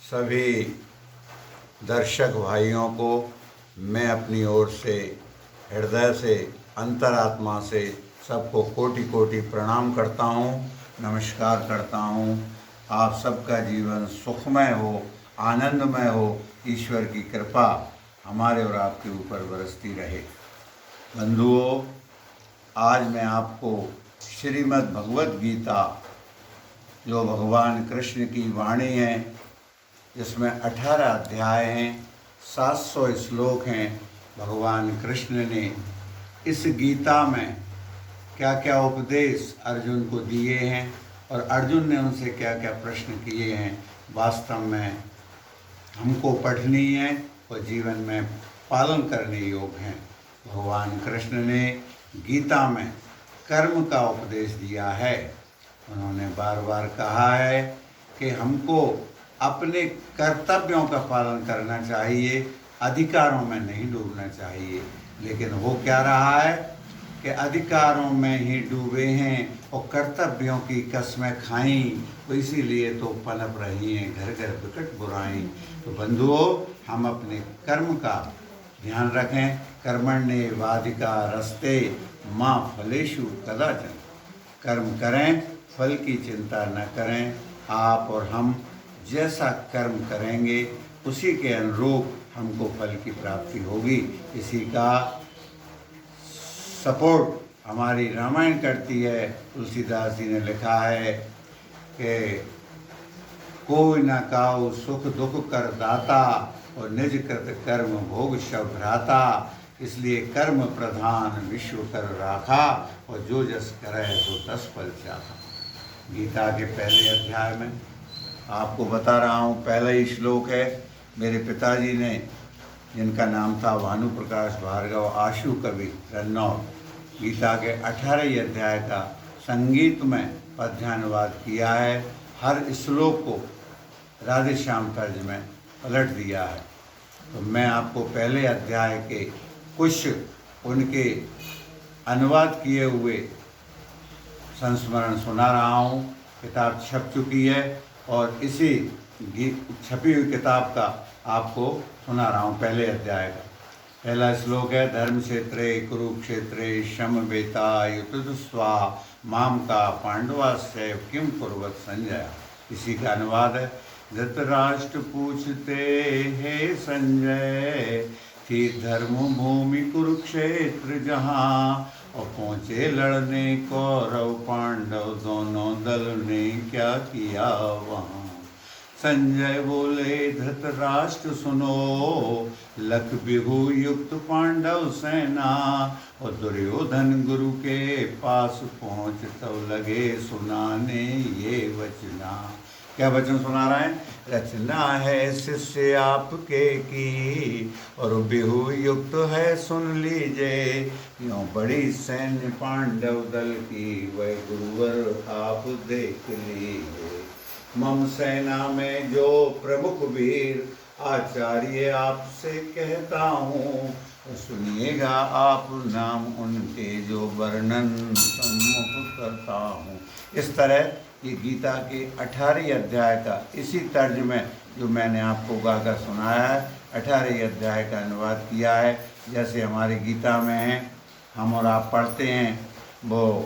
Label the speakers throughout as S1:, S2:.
S1: सभी दर्शक भाइयों को मैं अपनी ओर से हृदय से अंतरात्मा से सबको कोटि कोटि प्रणाम करता हूँ, नमस्कार करता हूँ। आप सबका जीवन सुखमय हो, आनंदमय हो। ईश्वर की कृपा हमारे और आपके ऊपर बरसती रहे। बंधुओं, आज मैं आपको श्रीमद् भगवत गीता, जो भगवान कृष्ण की वाणी है, जिसमें 18 अध्याय हैं, 700 श्लोक हैं, भगवान कृष्ण ने इस गीता में क्या क्या उपदेश अर्जुन को दिए हैं और अर्जुन ने उनसे क्या क्या प्रश्न किए हैं, वास्तव में हमको पढ़नी है और जीवन में पालन करने योग्य हैं। भगवान कृष्ण ने गीता में कर्म का उपदेश दिया है। उन्होंने बार बार कहा है कि हमको अपने कर्तव्यों का पालन करना चाहिए, अधिकारों में नहीं डूबना चाहिए। लेकिन हो क्या रहा है कि अधिकारों में ही डूबे हैं और कर्तव्यों की कसमें खाई, तो इसीलिए तो पनप रही हैं घर घर विकट बुराई। तो बंधुओं, हम अपने कर्म का ध्यान रखें। कर्मण्येवाधिका रस्ते माँ फलेषु कदाचन। कर्म करें, फल की चिंता न करें। आप और हम जैसा कर्म करेंगे उसी के अनुरूप हमको फल की प्राप्ति होगी। इसी का सपोर्ट हमारी रामायण करती है। तुलसीदास जी ने लिखा है कि कोई न काऊ सुख दुख कर दाता और निज कृत कर्म भोग शव भ्राता। इसलिए कर्म प्रधान विश्व कर राखा और जो जस करे तो तस फल चाहा। गीता के पहले अध्याय में आपको बता रहा हूँ, पहला ही श्लोक है। मेरे पिताजी ने, जिनका नाम था भानु प्रकाश भार्गव, आशु कवि रन्नौर, गीता के 18 अध्याय का संगीत में पद्यानुवाद किया है। हर श्लोक को राधे श्याम तर्ज में पलट दिया है। तो मैं आपको पहले अध्याय के कुछ उनके अनुवाद किए हुए संस्मरण सुना रहा हूँ। किताब छप चुकी है और इसी छपी हुई किताब का आपको सुना रहा हूँ पहले अध्याय का। पहला श्लोक है, धर्म क्षेत्रे कुरुक्षेत्रे शमवेता युतुस्वा माम का पांडवास्य किम कुर्वत संजय। इसी का अनुवाद है, धृतराष्ट्र पूछते हे संजय, थी धर्म भूमि कुरुक्षेत्र जहाँ, और पहुँचे लड़ने कौरव पांडव दोनों दल ने क्या किया वहाँ। संजय बोले धृतराष्ट्र सुनो, लख बिहु युक्त पांडव सेना, और दुर्योधन गुरु के पास पहुँच तब लगे सुनाने ये वचना। क्या वचन सुना रहे हैं? रचना है शिष्य आपके की और बिहु युक्त है सुन लीजिए, यों बड़ी सैन्य पांडव दल की वह गुरुवर आप देख लीजिए। मम सेना में जो प्रमुख वीर आचार्य आपसे कहता हूँ, सुनिएगा आप नाम उनके जो वर्णन सम्मुख करता हूँ। इस तरह ये गीता के 18 अध्याय का इसी तर्ज में जो मैंने आपको गाकर सुनाया है, 18 अध्याय का अनुवाद किया है। जैसे हमारी गीता में है, हम और आप पढ़ते हैं वो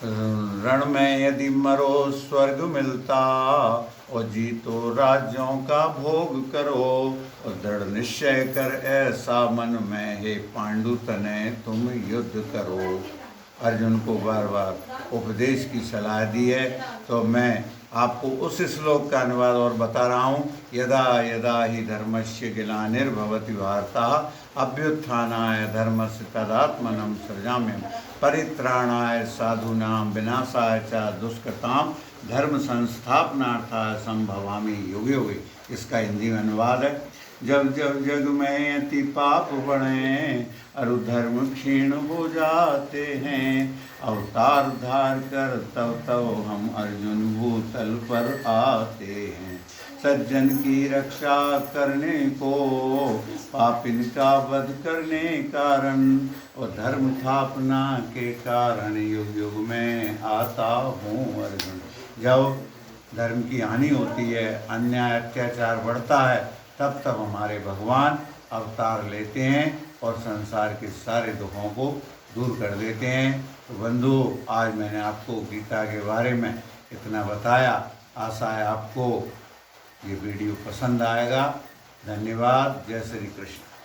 S1: रण में यदि मरो स्वर्ग मिलता, और जीतो राज्यों का भोग करो, और दृढ़ निश्चय कर ऐसा मन में हे पांडु तनय तुम युद्ध करो। अर्जुन को बार बार उपदेश की सलाह दी है। तो मैं आपको उस श्लोक का अनुवाद और बता रहा हूँ। यदा यदा ही धर्मस्य ग्लानिर्भवति भारत, अभ्युत्थानाय धर्मस्य तदात्मनं सृजाम्यहम्, परित्राणाय साधूनां विनाशाय च दुष्कृतां, धर्म संस्थापनार्थाय संभवामि युगे युगे। इसका हिंदी में अनुवाद है, जब जब जग में अति पाप बढ़े और धर्म क्षीण हो जाते हैं, अवतार धार कर तब तब हम अर्जुन भूतल पर आते हैं। सज्जन की रक्षा करने को, पापिन का वध करने कारण, और धर्म स्थापना के कारण युग युग में आता हूँ अर्जुन। जब धर्म की हानि होती है, अन्याय अत्याचार बढ़ता है, तब तब हमारे भगवान अवतार लेते हैं और संसार के सारे दुखों को दूर कर देते हैं। तो बंधु, आज मैंने आपको गीता के बारे में इतना बताया। आशा है आपको ये वीडियो पसंद आएगा। धन्यवाद। जय श्री कृष्ण।